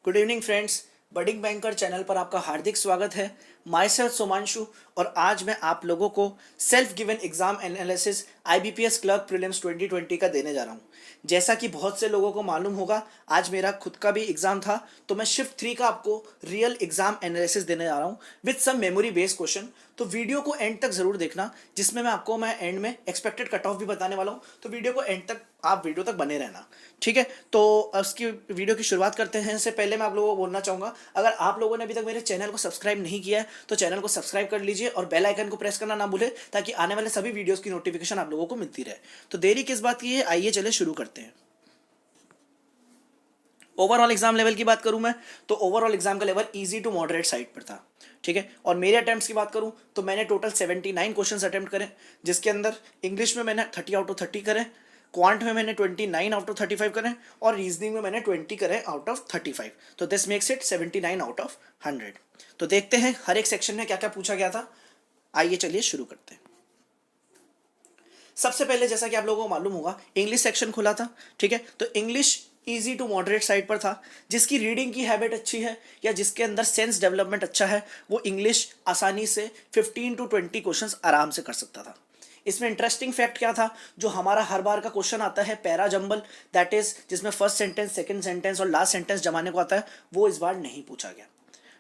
Good evening friends. Budding banker channel पर आपका हार्दिक स्वागत है। माई सेल्फ सोमांशु और आज मैं आप लोगों को self given exam analysis IBPS clerk prelims 2020 का देने जा रहा हूँ। जैसा कि बहुत से लोगों को मालूम होगा, आज मेरा खुद का भी एग्जाम था, तो मैं शिफ्ट 3 का आपको रियल एग्जाम एनालिसिस देने जा रहा हूँ with some memory based question. तो वीडियो को एंड तक जरूर देखना, जिसमें मैं एंड में एक्सपेक्टेड कट ऑफ भी बताने वाला हूँ। तो वीडियो को एंड तक, आप वीडियो तक बने रहना, ठीक है। तो उसकी वीडियो की शुरुआत करते हैं। इससे पहले मैं आप लोगों को बोलना चाहूँगा, अगर आप लोगों ने अभी तक मेरे चैनल को सब्सक्राइब नहीं किया है तो चैनल को सब्सक्राइब कर लीजिए और बेल आइकन को प्रेस करना ना भूले, ताकि आने वाले सभी वीडियोस की नोटिफिकेशन आप लोगों को मिलती रहे। तो देरी किस बात की है, आइए चले शुरू करते हैं। ओवरऑल एग्जाम लेवल की बात करूं मैं, तो ओवरऑल एग्जाम का level easy to moderate side पर था, ठीक है। और मेरे अटेम्प्ट्स की बात करूं तो मैंने टोटल 79 क्वेश्चंस अटेम्प्ट करे, जिसके अंदर इंग्लिश में मैंने 30 आउट ऑफ 30 करे, क्वांट में मैंने 29 आउट ऑफ 35 करे और रीजनिंग में मैंने 20 करे आउट ऑफ 35। तो this makes it 79 out of 100। तो देखते हैं हर एक सेक्शन में क्या क्या पूछा गया था। आइए चलिए शुरू करते हैं। सबसे पहले, जैसा कि आप लोगों को मालूम होगा, इंग्लिश सेक्शन खुला था, ठीक है। तो English easy to moderate side पर था। जिसकी रीडिंग की हैबिट अच्छी है या जिसके अंदर सेंस डेवलपमेंट अच्छा है, वो इंग्लिश आसानी से 15 to 20 क्वेश्चंस आराम से कर सकता था। इसमें इंटरेस्टिंग फैक्ट क्या था, जो हमारा हर बार का क्वेश्चन आता है पैरा जंबल, दैट इज जिसमें फर्स्ट सेंटेंस, सेकंड सेंटेंस और लास्ट सेंटेंस जमाने को आता है, वो इस बार नहीं पूछा गया,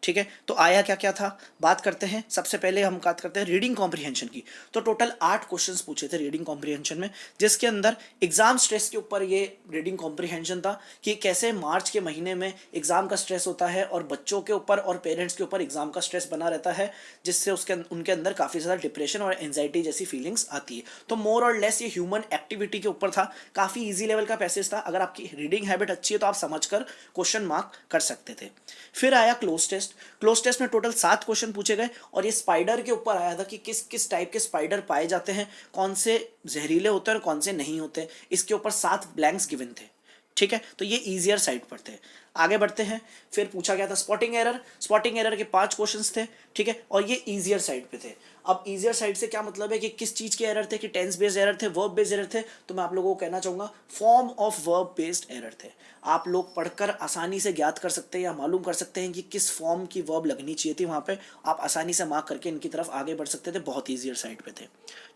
ठीक है। तो आया क्या क्या था, बात करते हैं। सबसे पहले हम बात करते हैं रीडिंग कॉम्प्रिहेंशन की। तो टोटल 8 क्वेश्चंस पूछे थे रीडिंग कॉम्प्रिहेंशन में, जिसके अंदर एग्जाम स्ट्रेस के ऊपर ये रीडिंग कॉम्प्रिहेंशन था कि कैसे मार्च के महीने में एग्जाम का स्ट्रेस होता है और बच्चों के ऊपर और पेरेंट्स के ऊपर एग्जाम का स्ट्रेस बना रहता है, जिससे उनके अंदर काफ़ी ज़्यादा डिप्रेशन और एंजाइटी जैसी फीलिंग्स आती है। तो मोर और लेस ये ह्यूमन एक्टिविटी के ऊपर था। काफ़ी ईजी लेवल का पैसेज था। अगर आपकी रीडिंग हैबिट अच्छी है तो आप समझकर क्वेश्चन मार्क कर सकते थे। फिर आया क्लोज टेस्ट। क्लोज टेस्ट में टोटल 7 क्वेश्चन पूछे गए और ये स्पाइडर के ऊपर आया था कि किस किस टाइप के स्पाइडर पाए जाते हैं, कौन से जहरीले होते हैं और कौन से नहीं होते। इसके ऊपर 7 ब्लैंक्स गिवन थे, ठीक है। तो ये ईजियर साइड पर थे। आगे बढ़ते हैं। फिर पूछा गया था स्पॉटिंग एरर। स्पॉटिंग एरर के 5 क्वेश्चंस थे, ठीक है, और ये ईजियर साइड पे थे। अब ईजियर साइड से क्या मतलब है कि किस चीज के एरर थे, कि टेंस बेस्ड एरर थे, वर्ब बेस्ड एरर थे। तो मैं आप लोगों को कहना चाहूंगा form of verb based error थे। आप लोग पढ़कर आसानी से ज्ञात कर सकते हैं या मालूम कर सकते हैं कि किस फॉर्म की वर्ब लगनी चाहिए थी। वहां पे आप आसानी से मार्क करके इनकी तरफ आगे बढ़ सकते थे, बहुत ईजियर साइड पे थे,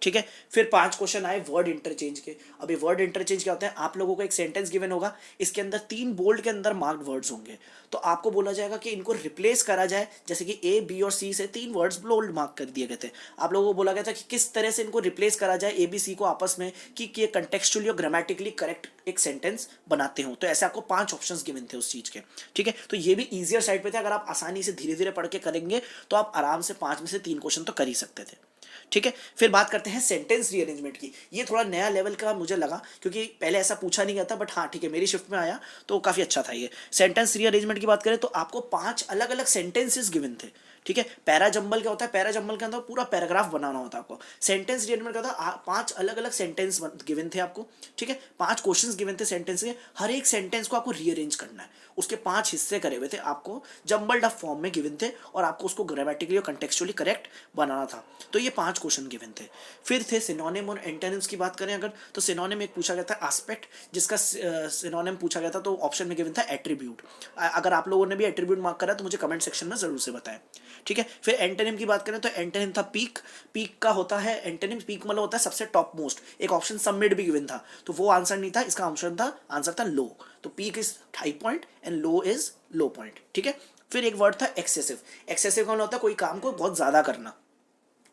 ठीक है। फिर 5 क्वेश्चन आए वर्ड इंटरचेंज के। अभी वर्ड इंटरचेंज क्या होता है, आप लोगों को एक सेंटेंस गिवन होगा, इसके अंदर 3 बोल्ड के अंदर मार्क्ड वर्ड्स होंगे, तो आपको बोला जाएगा कि इनको रिप्लेस करा जाए। जैसे कि ए, बी और सी से 3 वर्ड्स बोल्ड मार्क कर दिए गए थे। आप लोगों को बोला गया था कि किस तरह से इनको रिप्लेस करा जाए ए बी सी को आपस में, कि ये कंटेक्चुअली और ग्रामेटिकली करेक्ट एक सेंटेंस बनाते हो। तो ऐसे आपको 5 ऑप्शंस गिवन थे उस चीज के, ठीक है। तो ये भी ईजियर साइड पे थे। अगर आप आसानी से धीरे धीरे पढ़ के करेंगे तो आप आराम से 5 में से 3 क्वेश्चन तो कर ही सकते थे, ठीक है। फिर बात करते हैं सेंटेंस रीअरेंजमेंट की। ये थोड़ा नया लेवल का मुझे लगा, क्योंकि पहले ऐसा पूछा नहीं गया था, बट हाँ ठीक है, मेरी शिफ्ट में आया तो काफ़ी अच्छा था ये। सेंटेंस रीअरेंजमेंट की बात करें तो आपको 5 अलग अलग सेंटेंसेस गिवन थे, ठीक है। पैरा जंबल क्या होता है, पैरा जंबल के अंदर पूरा पैराग्राफ बनाना होता है आपको। सेंटेंस रीअरेंजमेंट क्या होता है, 5 अलग अलग सेंटेंस गिवन थे आपको, ठीक है। 5 क्वेश्चंस गिवन थे सेंटेंस के, हर एक सेंटेंस को आपको रीअरेंज करना है। उसके 5 हिस्से करे हुए थे, आपको जंबल्ड अप फॉर्म में गिवन थे और आपको उसको ग्रामेटिकली और कंटेक्चुअली करेक्ट बनाना था। तो ये 5 क्वेश्चन गिवन थे। फिर थे सिनोनिम और एंटोनिम्स की बात करें अगर, तो सिनोनिम एक पूछा गया था एस्पेक्ट, जिसका सिनोनिम पूछा गया था, तो ऑप्शन में गिवन था एट्रीब्यूट। अगर आप लोगों ने भी एट्रीब्यूट मार्क करा तो मुझे कमेंट सेक्शन में जरूर से बताएं, ठीक है। फिर एंटोनिम की बात करें तो एंटोनिम था पीक। पीक का होता है एंटोनिम, पीक मतलब होता है सबसे टॉप मोस्ट। एक ऑप्शन सबमिट भी गिवन था, तो वो आंसर नहीं था, इसका आंसर था लो। तो peak is high point and low is low point, ठीक है। फिर एक वर्ड था एक्सेसिव। एक्सेसिव का मतलब होता है कोई काम को बहुत ज्यादा करना,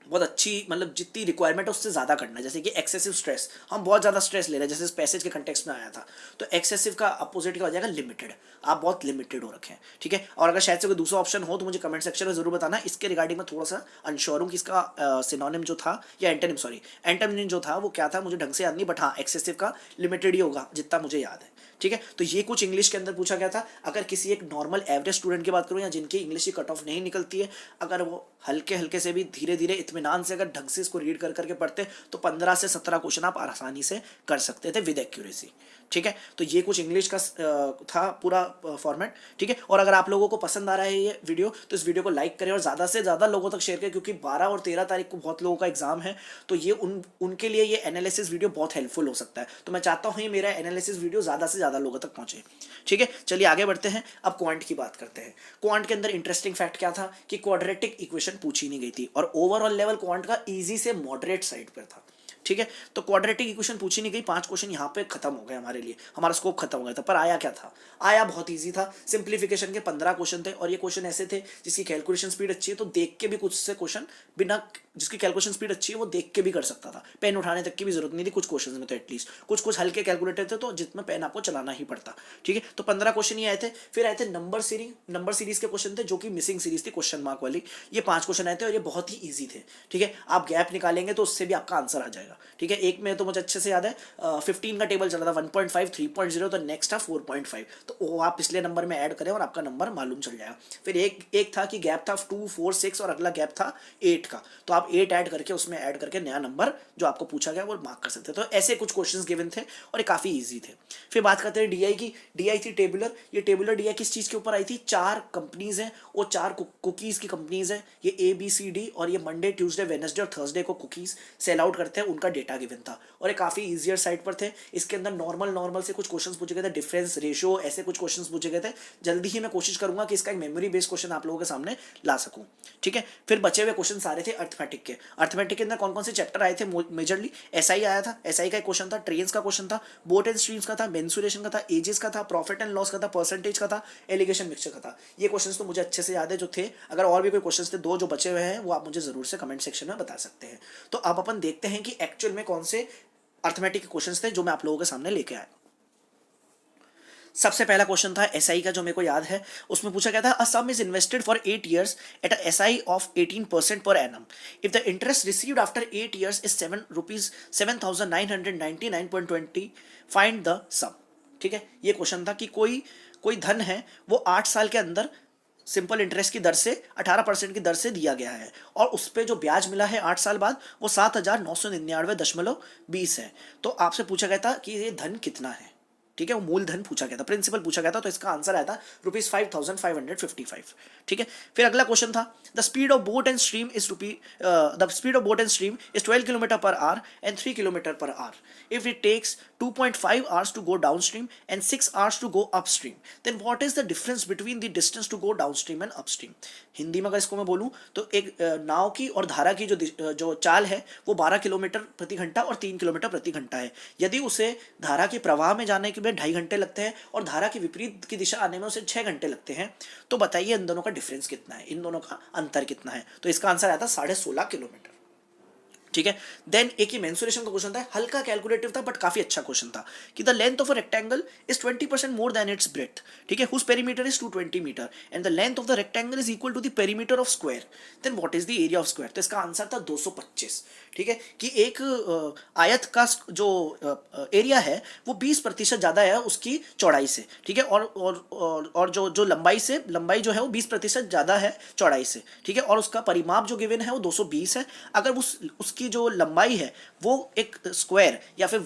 बहुत अच्छी, मतलब जितनी रिक्वायरमेंट है उससे ज़्यादा करना है। जैसे कि एक्सेसिव स्ट्रेस, हम बहुत ज़्यादा स्ट्रेस ले रहे हैं, जैसे इस पैसेज के कंटेक्स्ट में आया था। तो एक्सेसिव का अपोजिट क्या हो जाएगा, लिमिटेड। आप बहुत लिमिटेड हो रखे हैं, ठीक है। और अगर शायद से कोई दूसरा ऑप्शन हो तो मुझे कमेंट सेक्शन में जरूर बताना। इसके रिगार्डिंग में थोड़ा सा अनश्योर हूँ कि इसका सिनोनिम जो था, या एंटोनिम, सॉरी एंटोनिम जो था वो क्या था, मुझे ढंग से याद नहीं, बट हाँ एक्सेसिव का लिमिटेड ही होगा जितना मुझे याद है, ठीक है। तो ये कुछ इंग्लिश के अंदर पूछा गया था। अगर किसी एक नॉर्मल एवरेज स्टूडेंट की बात करूँ, या जिनकी इंग्लिश की कट ऑफ नहीं निकलती है, अगर वो हल्के हल्के से भी धीरे धीरे इत्मीनान से अगर ढंग से इसको रीड कर करके पढ़ते, तो 15 से 17 क्वेश्चन आप आसानी से कर सकते थे विद एक्यूरेसी, ठीक है, तो ये कुछ इंग्लिश का था पूरा फॉर्मेट। ठीक है, और अगर आप लोगों को पसंद आ रहा है ये वीडियो तो इस वीडियो को लाइक करें और ज़्यादा से ज़्यादा लोगों तक शेयर करें, क्योंकि 12 और 13 तारीख को बहुत लोगों का एग्जाम है, तो ये उनके लिए ये एनालिसिस वीडियो बहुत हेल्पफुल हो सकता है। तो मैं चाहता हूँ ये मेरा एनालिसिस वीडियो ज़्यादा से ज़्यादा लोगों तक पहुँचे। ठीक है, चलिए आगे बढ़ते हैं। अब क्वांट की बात करते हैं। क्वांट के अंदर इंटरेस्टिंग फैक्ट क्या था कि क्वाड्रेटिक इक्वेशन पूछी नहीं गई थी, और ओवरऑल लेवल क्वांट का ईजी से मॉडरेट साइड पर था। ठीक है, तो क्वाड्रेटिक इक्वेशन पूछी नहीं गई, 5 क्वेश्चन यहाँ पे खत्म हो गए हमारे लिए, हमारा स्कोप खत्म हो गया था। पर आया क्या था? आया बहुत इजी था। सिंप्लीफिकेशन के 15 क्वेश्चन थे, और ये क्वेश्चन ऐसे थे जिसकी कैलकुलेशन स्पीड अच्छी है तो देख के भी कुछ से क्वेश्चन बिना, जिसकी कैलकुलेशन स्पीड अच्छी है वो देख के भी कर सकता था, पेन उठाने तक की भी जरूरत नहीं थी कुछ क्वेश्चन में। तो एटलीस्ट कुछ कुछ हल्के कैलकुलेटर थे तो जिसमें पेन आपको चलाना ही पड़ता। ठीक है, तो 15 क्वेश्चन ये आए थे। फिर आए थे नंबर सीरीज के क्वेश्चन थे, जो कि मिसिंग सीरीज थी क्वेश्चन मार्क वाली। ये 5 क्वेश्चन आए थे और ये बहुत ही ईजी थे। ठीक है, आप गैप निकालेंगे तो उससे भी आपका आंसर आ जाएगा। ठीक है, एक में तो मुझे अच्छे से याद है 15 का टेबल चला था, 1.5, 3.0, तो नेक्स्ट था 4.5, तो वो आप पिछले नंबर में ऐड करें और आपका नंबर मालूम चल जाएगा। फिर एक था कि गैप था 2, 4, 6 और अगला गैप था 8 का, तो आप 8 ऐड करके उसमें ऐड करके नया नंबर जो आपको पूछा गया वो मार्क कर सकते हैं। तो ऐसे कुछ क्वेश्चंस गिवन थे और ये काफ़ी ईजी थे। फिर बात करते हैं डीआई की। डीआई थी टेबुलर। ये टेबुलर डीआई किस चीज़ के ऊपर आई थी? 4 कंपनीज हैं, वो 4 कुकीज़ की कंपनीज हैं, ये ABCD, और ये मंडे, ट्यूसडे, वेडनेसडे और थर्सडे को कुकीज़ सेल आउट करते हैं, उनका डेटा गिवन था। और ये काफ़ी ईजियर साइड पर थे। इसके अंदर नॉर्मल से कुछ क्वेश्चंस पूछे गए थे, डिफरेंस, रेशियो, ऐसे कुछ क्वेश्चंस पूछे गए थे। जल्दी ही मैं कोशिश करूंगा कि इसका एक मेमोरी बेस्ड क्वेश्चन आप लोगों के सामने ला सकूं। ठीक है, फिर बचे हुए क्वेश्चन सारे थे अर्थमेटिक के। अर्थमेटिक के अंदर कौन कौन से चैप्टर आए थे? मेजरली एसआई आया था, एसआई का एक क्वेश्चन था, ट्रेन्स का क्वेश्चन था, बोट एंड स्ट्रीम्स का था, मेंसुरेशन का था, एजेस का था, प्रॉफिट एंड लॉस का था, परसेंटेज का था, एलिगेशन मिक्सचर का था। ये क्वेश्चन तो मुझे अच्छे से याद है जो थे। अगर और भी कोई क्वेश्चन थे, 2 जो बचे हुए हैं, वो आप मुझे जरूर से कमेंट सेक्शन में बता सकते हैं। तो अब अपन देखते हैं कि एक्चुअल में कौन से अर्थमेटिक के क्वेश्चंस थे जो मैं आप लोगों के सामने लेके आया। सबसे पहला क्वेश्चन था एसआई का, जो मेरे को याद है। उसमें पूछा गया था, a sum is invested for 8 years at a SI of 18% per annum. If the interest received after 8 years is ₹7, 7,999.20, find the sum. ठीक है, ये क्वेश्चन था कि कोई कोई धन है वो 8 साल के अंदर सिंपल इंटरेस्ट की दर से 18% की दर से दिया गया है, और उस पर जो ब्याज मिला है 8 साल बाद वो 7,999.20 है। तो आपसे पूछा गया था कि ये धन कितना है। ठीक है, वो मूलधन पूछा गया था, प्रिंसिपल पूछा गया था, तो इसका आंसर आया था ₹5,555। ठीक है, फिर अगला क्वेश्चन था, the speed of boat and stream is the speed of boat and stream is 12 km/h and 3 km/h। If it takes 2.5 hours to go downstream and 6 hours to go upstream, then what is the difference between the distance to go downstream and upstream? Hindi में अगर इसको मैं बोलूं तो एक नाव की और धारा की जो चाल है वो 12 किलोमीटर प्रति घंटा और 3 किलोमीटर प्रति घंटा है। यदि उसे धारा के प्रवाह में जाने के लिए 2.5 घंटे लगते हैं और धारा के विपरीत की दिशा आने में उसे 6 घंटे लगते हैं, तो बताइए इन दोनों का डिफरेंस कितना है, इन दोनों का अंतर कितना है? तो इसका आंसर आया था 16.5 किलोमीटर। ठीक है, देन एक ही मेंसुरेशन का क्वेश्चन था, हल्का कैलकुलेटिव था बट काफी अच्छा क्वेश्चन था, कि the length of a rectangle is 20% more than its breadth. ठीक है, whose perimeter is 220 metre and the length of the rectangle is equal to the perimeter of square, then what is the area of square? तो इसका answer था 225। ठीक है, कि एक आयत का जो एरिया है वो 20% ज्यादा है उसकी चौड़ाई से। ठीक है, और जो लंबाई जो है वो 20% ज्यादा है चौड़ाई से। ठीक है, और उसका परिमाप जो गिवन है वो 220 है। अगर उसकी जो लंबाई है वो एक स्क्वायर या फिर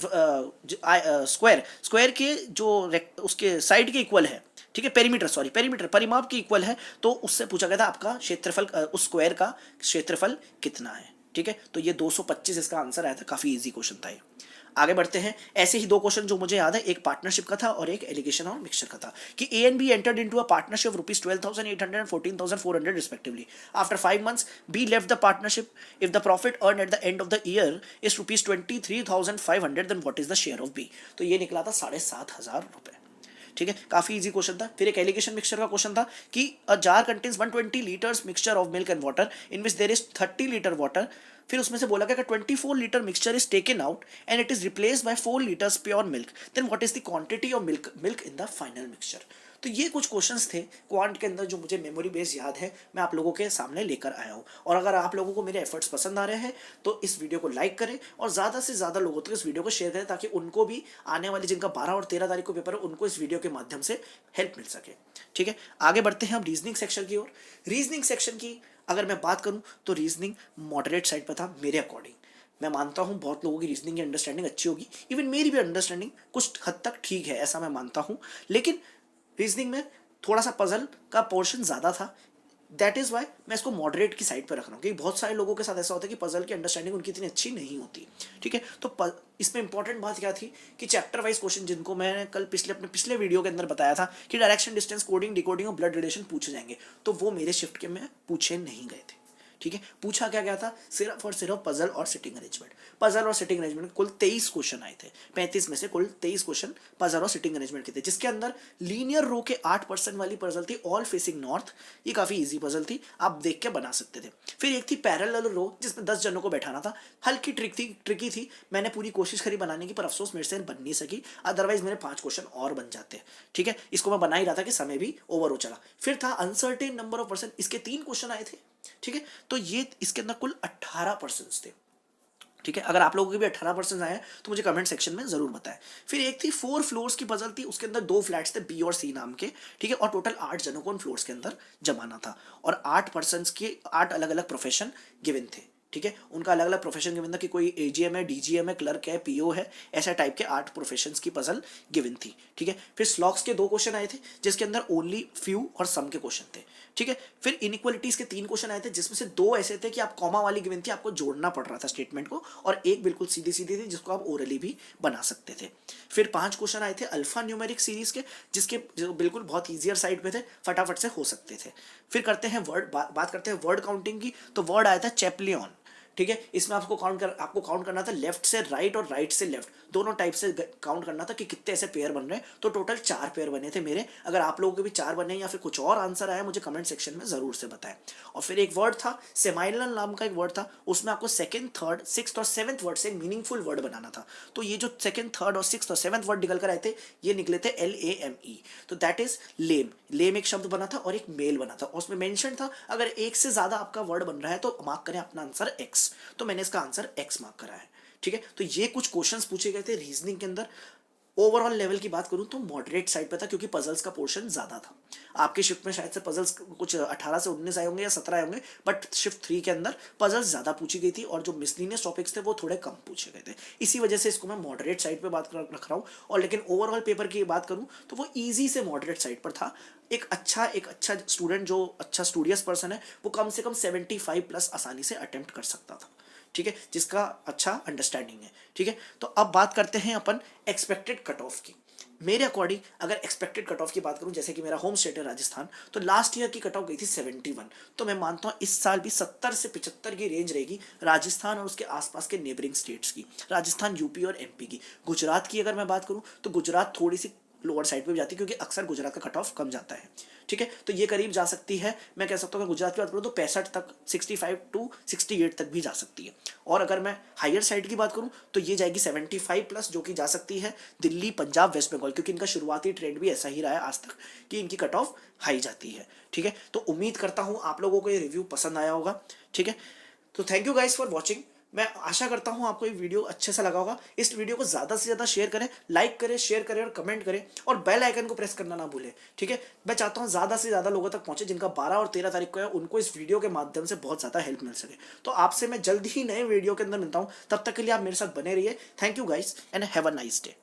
स्क्वायर के जो उसके साइड के इक्वल है, ठीक है, पेरीमीटर परिमाप के इक्वल है, तो उससे पूछा गया था आपका क्षेत्रफल, उस स्क्वायर का क्षेत्रफल कितना है। ठीक है, तो ये 225 इसका आंसर आया था, काफी इजी क्वेश्चन था ये। आगे बढ़ते हैं। ऐसे ही 2 क्वेश्चन जो मुझे याद है, एक पार्टनरशिप का था और एक एलिगेशन और मिक्सचर का था, कि A and B entered into a partnership of ₹12,800 and 14,400 respectively. After 5 months, B left the partnership. If the profit earned at the end of the year is ₹23,500, then what is the share of B? तो ये निकला था ₹7,500। ठीक है, काफी easy question था। फिर एक एलिगेशन मिक्सचर का क्वेश्चन था कि a jar contains 120 litres mixture of milk and water in which there is 30 litre water. फिर उसमें से बोला गया कि 24 litre mixture is taken out and it is replaced by 4 litres pure milk, then what is the quantity of milk in the final mixture? तो ये कुछ questions थे क्वांट के अंदर जो मुझे मेमोरी बेस याद है, मैं आप लोगों के सामने लेकर आया हूँ। और अगर आप लोगों को मेरे एफर्ट्स पसंद आ रहे हैं तो इस वीडियो को लाइक करें और ज़्यादा से ज़्यादा लोगों तक इस वीडियो को शेयर करें, ताकि उनको भी आने वाले जिनका 12 और 13 तारीख को पेपर है उनको इस वीडियो के माध्यम से हेल्प मिल सके। ठीक है, आगे बढ़ते हैं हम रीजनिंग सेक्शन की ओर। रीजनिंग सेक्शन की अगर मैं बात करूं तो रीजनिंग मॉडरेट साइड पर था मेरे अकॉर्डिंग। मैं मानता हूँ बहुत लोगों की रीजनिंग की अंडरस्टैंडिंग अच्छी होगी, इवन मेरी भी अंडरस्टैंडिंग कुछ हद तक ठीक है ऐसा मैं मानता हूँ, लेकिन रीजनिंग में थोड़ा सा पजल का पोर्शन ज़्यादा था। दैट इज़ वाई मैं इसको मॉडरेट की साइड पर रख रहा हूँ, क्योंकि बहुत सारे लोगों के साथ ऐसा होता है कि पजल की अंडरस्टैंडिंग उनकी इतनी अच्छी नहीं होती। ठीक है, तो इसमें इंपॉर्टेंट बात क्या थी कि चैप्टर वाइज क्वेश्चन जिनको मैंने कल अपने पिछले वीडियो के अंदर बताया था कि डायरेक्शन, डिस्टेंस, कोडिंग, डिकोडिंग और ब्लड रिलेशन पूछे जाएंगे, तो वो मेरे शिफ्ट के में पूछे नहीं गए थे। ठीक है, पूछा क्या गया था, सिर्फ और सिर्फ पजल और सिटिंग अरेंजमेंट। पजल और सिटिंग अरेंजमेंट कुल 23 क्वेश्चन आए थे, 35 में से कुल 23 क्वेश्चन पजल और सिटिंग अरेंजमेंट के थे, जिसके अंदर लीनियर रो के 8% वाली पजल थी, ऑल फेसिंग नॉर्थ। ये काफी इजी पजल थी, आप देख के बना सकते थे। फिर एक थी पैरेलल रो जिसमें 10 जनों को बैठाना था, हल्की ट्रिकी थी, मैंने पूरी कोशिश करी बनाने की, पर अफसोस मेरे से बन नहीं सकी, अदरवाइज मेरे 5 क्वेश्चन और बन जाते। ठीक है, इसको मैं बना ही रहा था कि समय भी ओवर हो चला। फिर था अनसर्टेन नंबर ऑफ पर्सन, इसके 3 क्वेश्चन आए थे। ठीक है, तो ये इसके अंदर कुल 18% थे। ठीक है, अगर आप लोगों के भी 18% आए तो मुझे कमेंट सेक्शन में जरूर बताएं। फिर एक थी 4 फ्लोर्स की पजल थी, उसके अंदर 2 फ्लैट्स थे बी और सी नाम के। ठीक है, और टोटल 8 जनों को उन फ्लोर्स के अंदर जमाना था, और 8 पर्सन के 8 अलग अलग प्रोफेशन गिवन थे। ठीक है, उनका अलग अलग प्रोफेशन गिवन था कि कोई एजीएम है, डीजीएम है, क्लर्क है, पीओ है, ऐसा टाइप के 8 प्रोफेशंस की पजल गिवन थी। ठीक है, फिर स्लॉक्स के 2 क्वेश्चन आए थे जिसके अंदर ओनली फ्यू और सम के क्वेश्चन थे। ठीक है, फिर इनइक्वालिटीज के 3 क्वेश्चन आए थे जिसमें से 2 ऐसे थे कि आप कॉमा वाली गिवन थी, आपको जोड़ना पड़ रहा था स्टेटमेंट को, और एक बिल्कुल सीधी सीधी थी जिसको आप ओरली भी बना सकते थे। फिर 5 क्वेश्चन आए थे अल्फा न्यूमेरिक सीरीज के, जिसके जो बिल्कुल बहुत ईजियर साइड पे थे, फटाफट से हो सकते थे। फिर करते हैं बात करते हैं वर्ड काउंटिंग की, तो वर्ड आया था चैप्लियन। ठीक है, इसमें आपको काउंट करना था लेफ्ट से राइट और राइट से लेफ्ट, दोनों टाइप से काउंट करना था कि कितने ऐसे पेयर बन रहे हैं। तो टोटल 4 पेयर बने थे मेरे। अगर आप लोगों के भी 4 बने या फिर कुछ और आंसर आया, मुझे कमेंट सेक्शन में जरूर से बताएं। और फिर एक वर्ड था सेमाइलन नाम का एक वर्ड था, उसमें आपको सेकंड, थर्ड, सिक्स्थ और सेवंथ वर्ड से मीनिंगफुल वर्ड बनाना था। तो ये जो सेकंड, थर्ड और सिक्स्थ और सेवंथ वर्ड निकल कर आए थे, ये निकले थे LAME। तो दैट इज लेम। लेम एक शब्द बना था और एक मेल बना था, उसमें मेंशन था अगर एक से ज्यादा आपका वर्ड बन रहा है तो मार्क करें अपना आंसर X। तो मैंने इसका आंसर X मार्क करा है। ठीक है, तो ये कुछ क्वेश्चंस पूछे गए थे रीजनिंग के अंदर। ओवरऑल लेवल की बात करूं तो मॉडरेट साइड पे था, क्योंकि पजल्स का पोर्शन ज्यादा था। आपके शिफ्ट में शायद से पजल्स कुछ 18 से 19 आए होंगे या 17 आए होंगे, बट शिफ्ट 3 के अंदर पजल्स ज्यादा पूछी गई थी, और जो मिसलिनियस टॉपिक्स थे वो थोड़े कम पूछे गए थे। इसी वजह से इसको मैं मॉडरेट साइड पे रख रहा हूँ। और लेकिन ओवरऑल पेपर की बात करूँ तो वो ईजी से मॉडरेट साइड पर था। एक अच्छा स्टूडेंट, जो अच्छा स्टूडियस पर्सन है, वो कम से कम 75+ आसानी से अटेम्प्ट कर सकता था। ठीक है, जिसका अच्छा अंडरस्टैंडिंग है। ठीक है, तो अब बात करते हैं अपन एक्सपेक्टेड कट ऑफ की। मेरे अकॉर्डिंग अगर एक्सपेक्टेड कट ऑफ की बात करूं, जैसे कि मेरा होम स्टेट है राजस्थान, तो लास्ट ईयर की कट ऑफ गई थी 71। तो मैं मानता हूं इस साल भी 70 से 75 की रेंज रहेगी राजस्थान और उसके आसपास के नेबरिंग स्टेट्स की, राजस्थान, यूपी और एमपी की। गुजरात की अगर मैं बात करूं तो गुजरात थोड़ी सी लोअर साइड पे भी जाती है, क्योंकि अक्सर गुजरात का कट ऑफ कम जाता है। ठीक है, तो ये करीब जा सकती है। मैं कह सकता हूँ गुजरात की बात करूँ तो 65 तक, 65 to 68 तक भी जा सकती है। और अगर मैं हायर साइड की बात करूँ तो ये जाएगी 75+, जो कि जा सकती है दिल्ली, पंजाब, वेस्ट बंगाल, क्योंकि इनका शुरुआती ट्रेंड भी ऐसा ही रहा है आज तक कि इनकी कट ऑफ हाई जाती है। ठीक है, तो उम्मीद करता हूँ आप लोगों को ये रिव्यू पसंद आया होगा। ठीक है, तो thank you guys for watching. मैं आशा करता हूं आपको ये वीडियो अच्छे से लगा होगा। इस वीडियो को ज़्यादा से ज़्यादा शेयर करें, लाइक करें, शेयर करें और कमेंट करें, और बेल आइकन को प्रेस करना ना भूलें। ठीक है, मैं चाहता हूं ज़्यादा से ज़्यादा लोगों तक पहुंचे, जिनका 12 और 13 तारीख को है, उनको इस वीडियो के माध्यम से बहुत ज़्यादा हेल्प मिल सके। तो आपसे मैं जल्द ही नए वीडियो के अंदर मिलता हूँ, तब तक के लिए आप मेरे साथ बने रहिए। Thank you guys and have a nice day.